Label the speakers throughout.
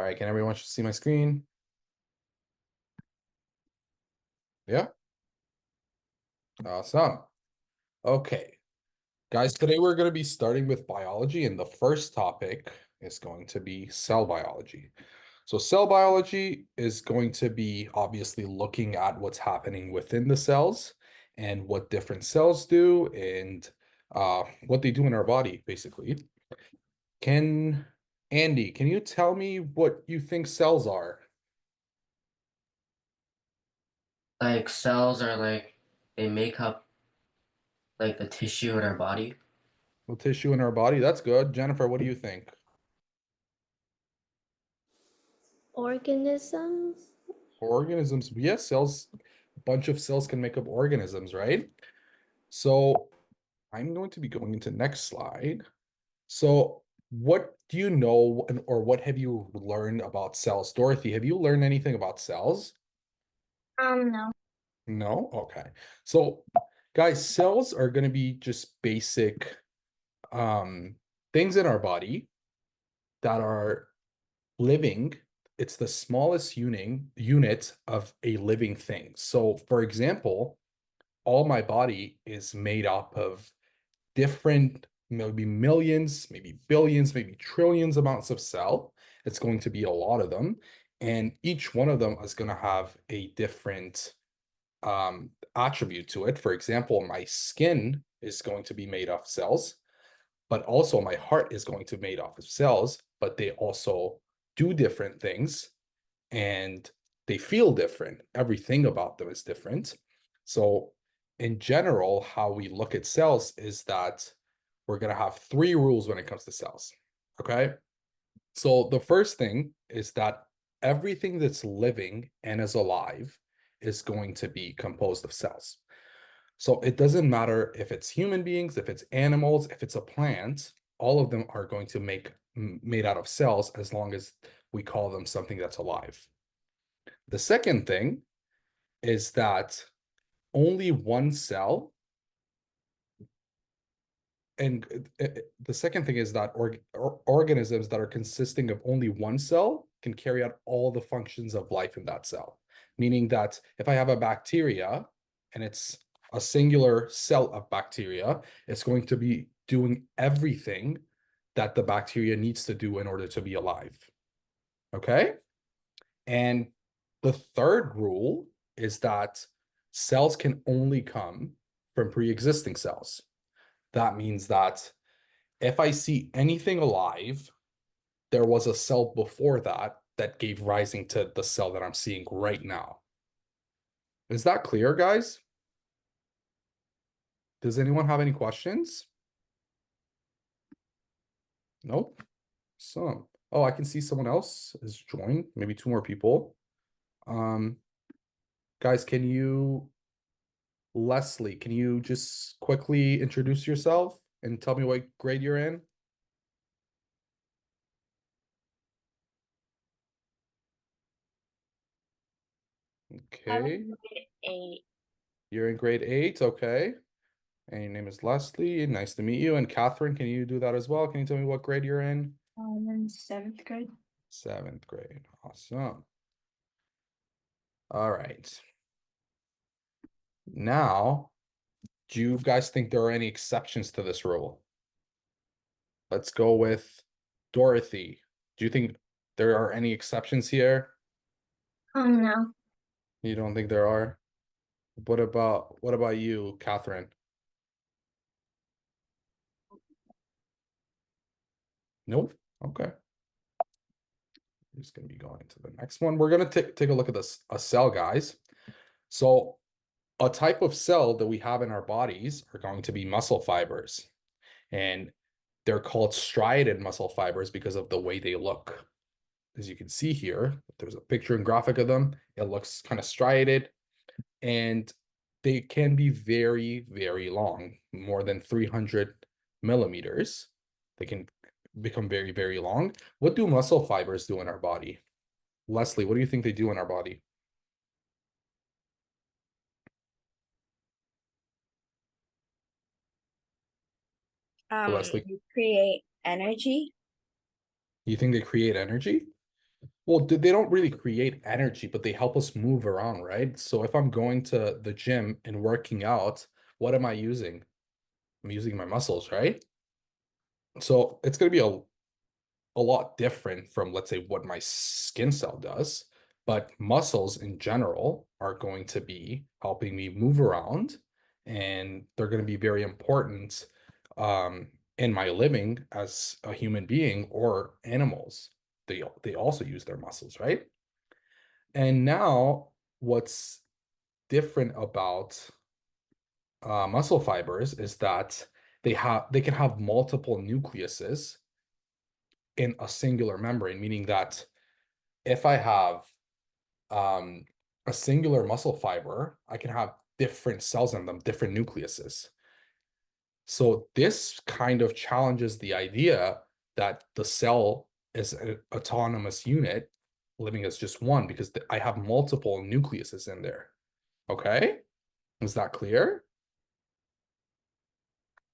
Speaker 1: All right, can everyone see my screen? Yeah, awesome. Okay, guys, today we're going to be starting with biology, and the first topic is going to be cell biology. So cell biology is going to be obviously looking at what's happening within the cells and what different cells do and what they do in our body, basically. Can Andy, can you tell me what you think cells are?
Speaker 2: Like cells are they make up like the tissue in our body.
Speaker 1: What tissue in our body? That's good. Jennifer, what do you think?
Speaker 3: Organisms?
Speaker 1: Organisms, yes, cells, a bunch of cells can make up organisms, right? So I'm going to be going into next slide. So what do you know or what have you learned about cells? Dorothy, have you learned anything about cells?
Speaker 3: No.
Speaker 1: No? Okay. So guys, cells are going to be just basic um things in our body that are living. It's the smallest unit of a living thing. So for example, all my body is made up of different, maybe millions, maybe billions, maybe trillions amounts of cell. It's going to be a lot of them. And each one of them is going to have a different attribute to it. For example, my skin is going to be made of cells, but also my heart is going to be made off of cells, but they also do different things and they feel different. Everything about them is different. So, in general, how we look at cells is that we're going to have three rules when it comes to cells. Okay. So, the first thing is that everything that's living and is alive is going to be composed of cells. So, it doesn't matter if it's human beings, if it's animals, if it's a plant, all of them are going to make made out of cells as long as we call them something that's alive. The second thing is that only one cell, and the second thing is that organisms that are consisting of only one cell can carry out all the functions of life in that cell. Meaning that if I have a bacteria and it's a singular cell of bacteria, it's going to be doing everything that the bacteria needs to do in order to be alive. Okay? And the third rule is that cells can only come from pre-existing cells. That means that if I see anything alive, there was a cell before that that gave rising to the cell that I'm seeing right now. Is that clear, guys? Does anyone have any questions? Nope. Some. Oh, I can see someone else has joined, maybe two more people. Um, guys, Leslie, can you just quickly introduce yourself and tell me what grade you're in?
Speaker 3: I'm
Speaker 1: Okay,
Speaker 3: in grade 8.
Speaker 1: you're in grade 8. Okay. And your name is Leslie. Nice to meet you. And Catherine, can you do that as well? Can you tell me what grade you're in?
Speaker 3: I'm in 7th grade.
Speaker 1: 7th grade. Awesome. All right. Now, do you guys think there are any exceptions to this rule? Let's go with Dorothy. Do you think there are any exceptions here?
Speaker 3: No.
Speaker 1: You don't think there are? What about you, Catherine? Nope. Okay. I'm just going to be going to the next one. We're going to take a look at this a cell, guys. So a type of cell that we have in our bodies are going to be muscle fibers. And they're called striated muscle fibers because of the way they look. As you can see here, there's a picture and graphic of them. It looks kind of striated and they can be very, very long, more than 300 millimeters. They can become very, very long. What do muscle fibers do in our body? Leslie, what do you think they do in our body? Leslie,
Speaker 3: You create energy.
Speaker 1: you think they create energy? Well, they don't really create energy, but they help us move around, right? So if I'm going to the gym and working out, what am I using? I'm using my muscles, right? So it's going to be a lot different from, let's say, what my skin cell does. But muscles in general are going to be helping me move around, and they're going to be very important in my living as a human being or animals. They also use their muscles, right? And now what's different about muscle fibers is that they can have multiple nucleuses in a singular membrane, meaning that if I have um, a singular muscle fiber, I can have different cells in them, different nucleuses. So this kind of challenges the idea that the cell is an autonomous unit living as just one, because I have multiple nucleuses in there. Okay? Is that clear?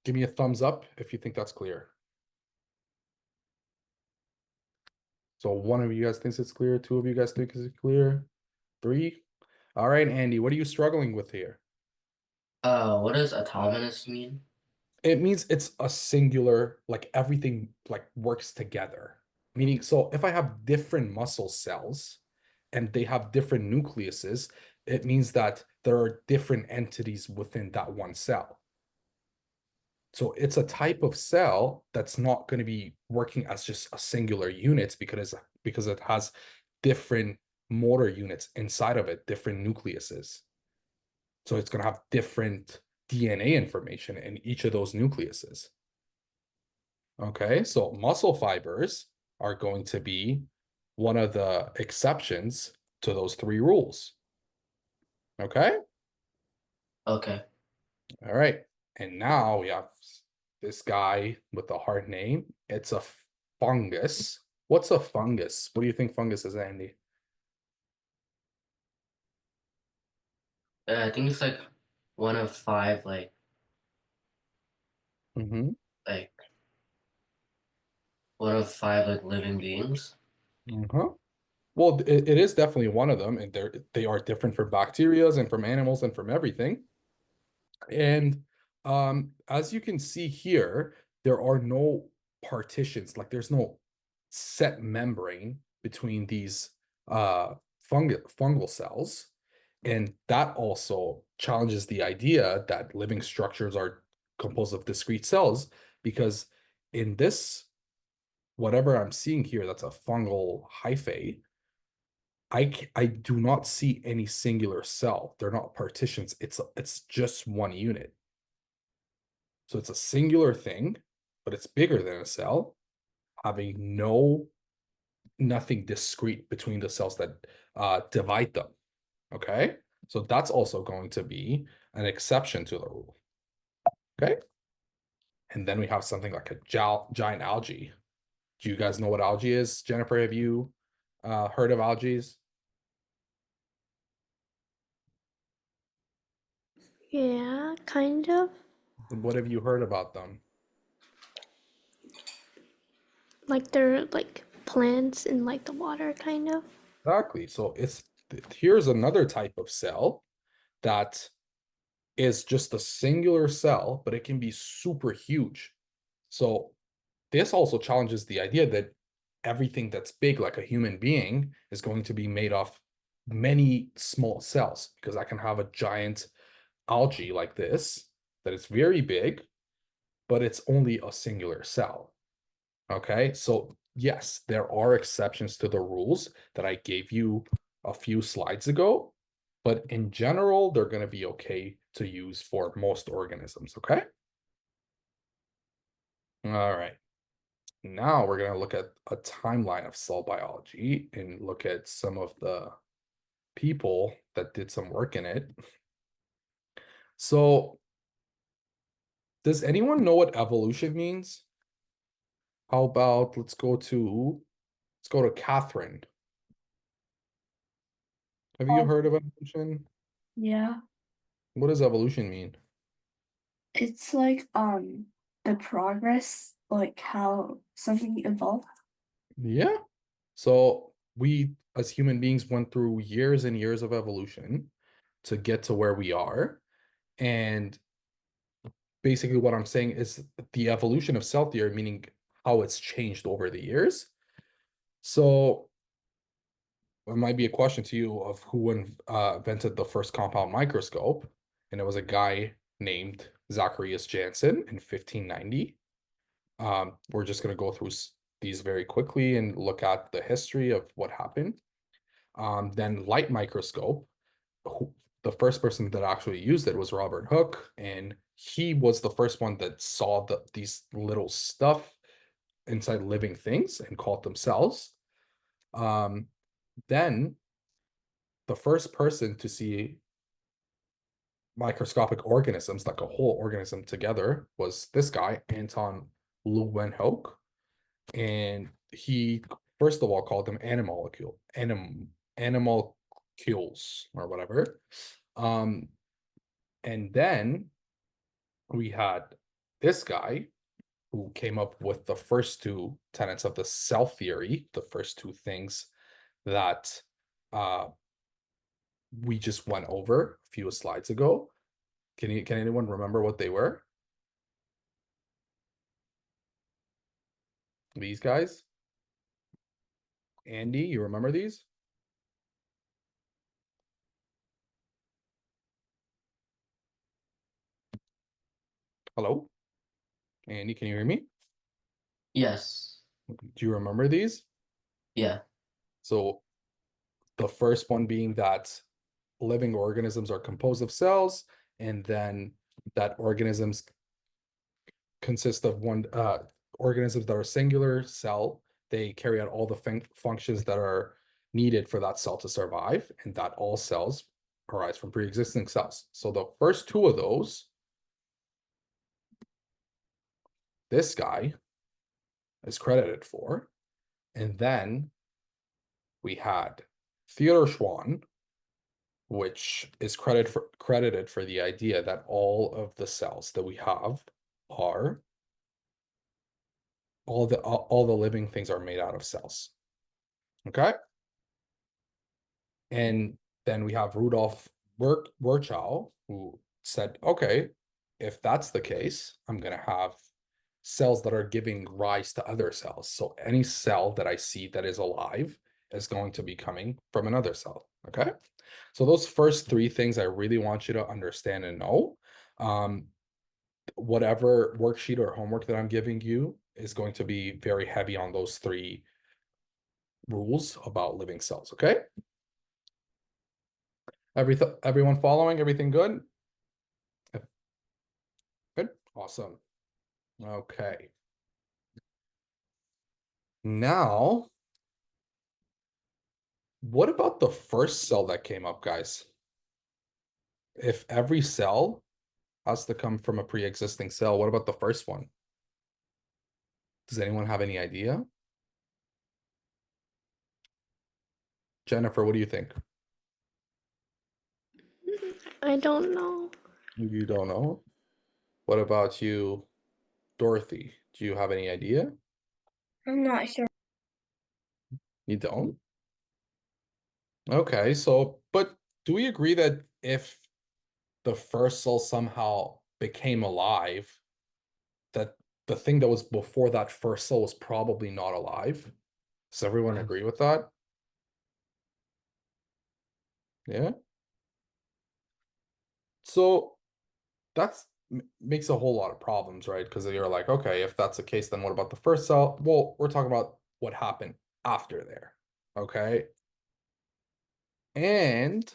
Speaker 1: Give me a thumbs up if you think that's clear. So one of you guys thinks it's clear, two of you guys think it's clear, three. All right, Andy, what are you struggling with here?
Speaker 2: What does autonomous mean?
Speaker 1: It means it's a singular, like everything like works together. Meaning, so if I have different muscle cells and they have different nucleuses, it means that there are different entities within that one cell. So it's a type of cell that's not going to be working as just a singular unit because it has different motor units inside of it, different nucleuses. So it's going to have different DNA information in each of those nucleuses. Okay, so muscle fibers are going to be one of the exceptions to those three rules. Okay,
Speaker 2: Okay.
Speaker 1: all right. And now we have this guy with a hard name. It's a fungus. What's a fungus? What do you think fungus is, Andy?
Speaker 2: I think it's like one of five
Speaker 1: Mm-hmm.
Speaker 2: like one of five like living beings.
Speaker 1: Uh-huh. Well, it is definitely one of them, and they are different from bacterias and from animals and from everything. And as you can see here, there are no partitions, like there's no set membrane between these fungal cells. And that also challenges the idea that living structures are composed of discrete cells, because in this, whatever I'm seeing here, that's a fungal hyphae, I do not see any singular cell. They're not partitions. It's just one unit. So it's a singular thing, but it's bigger than a cell, having nothing discrete between the cells that divide them. Okay, so that's also going to be an exception to the rule. Okay, and then we have something like a giant algae. Do you guys know what algae is? Jennifer, have you heard of algae?
Speaker 4: Yeah, kind of.
Speaker 1: What have you heard about them?
Speaker 4: Like they're like plants in like the water, kind of.
Speaker 1: Exactly. So here's another type of cell that is just a singular cell, but it can be super huge. So this also challenges the idea that everything that's big, like a human being, is going to be made of many small cells, because I can have a giant algae like this that is very big, but it's only a singular cell. Okay, so yes, there are exceptions to the rules that I gave you a few slides ago, but in general, they're going to be okay to use for most organisms. Okay. All right. Now we're going to look at a timeline of cell biology and look at some of the people that did some work in it. So, does anyone know what evolution means? How about let's go to Catherine. Have you heard of evolution?
Speaker 3: Yeah.
Speaker 1: What does evolution mean?
Speaker 3: It's like the progress, like how something evolved.
Speaker 1: Yeah. So we as human beings went through years and years of evolution to get to where we are. And basically what I'm saying is the evolution of cell theory, meaning how it's changed over the years. So it might be a question to you of who invented the first compound microscope, and it was a guy named Zacharias Janssen in 1590. We're just going to go through these very quickly and look at the history of what happened. Then light microscope, the first person that actually used it was Robert Hooke, and he was the first one that saw these little stuff inside living things and called them cells. Then the first person to see microscopic organisms, like a whole organism together, was this guy, Anton Leeuwenhoek. And he, first of all, called them animalcules or whatever. And then we had this guy who came up with the first two tenets of the cell theory, the first two things that we just went over a few slides ago. Can anyone remember what they were? These guys? Andy, you remember these? Hello? Andy, can you hear me?
Speaker 2: Yes.
Speaker 1: Do you remember these?
Speaker 2: Yeah.
Speaker 1: So the first one being that living organisms are composed of cells, and then that organisms consist of organisms that are singular cell. They carry out all the functions that are needed for that cell to survive, and that all cells arise from pre-existing cells. So the first two of those, this guy is credited for. And then we had Theodor Schwann, which is credited for the idea that all of the cells that we have are all the living things are made out of cells. Okay. And then we have Rudolf Virchow, who said, okay, if that's the case, I'm going to have cells that are giving rise to other cells. So any cell that I see that is alive is going to be coming from another cell. Okay. So those first three things I really want you to understand and know. Whatever worksheet or homework that I'm giving you is going to be very heavy on those three rules about living cells. Okay. Everyone following? Everything good? Good. Awesome. Okay. Now, what about the first cell that came up, guys? If every cell has to come from a pre-existing cell, what about the first one? Does anyone have any idea? Jennifer, what do you think?
Speaker 4: I don't know.
Speaker 1: You don't know? What about you, Dorothy? Do you have any idea?
Speaker 3: I'm not sure.
Speaker 1: You don't? Okay, so, but do we agree that if the first cell somehow became alive, that the thing that was before that first cell was probably not alive? Does everyone agree with that? Yeah. So that's makes a whole lot of problems, right? Because you're like, okay, if that's the case, then what about the first cell? Well, we're talking about what happened after there. Okay. And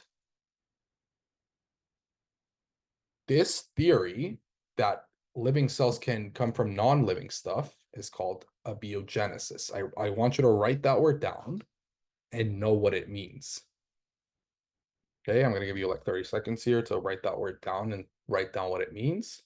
Speaker 1: this theory that living cells can come from non-living stuff is called abiogenesis. I want you to write that word down and know what it means. Okay, I'm going to give you like 30 seconds here to write that word down and write down what it means.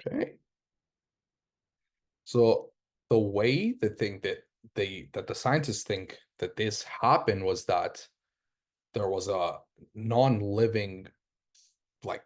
Speaker 1: Okay. So the way the thing that the scientists think that this happened was that there was a non-living like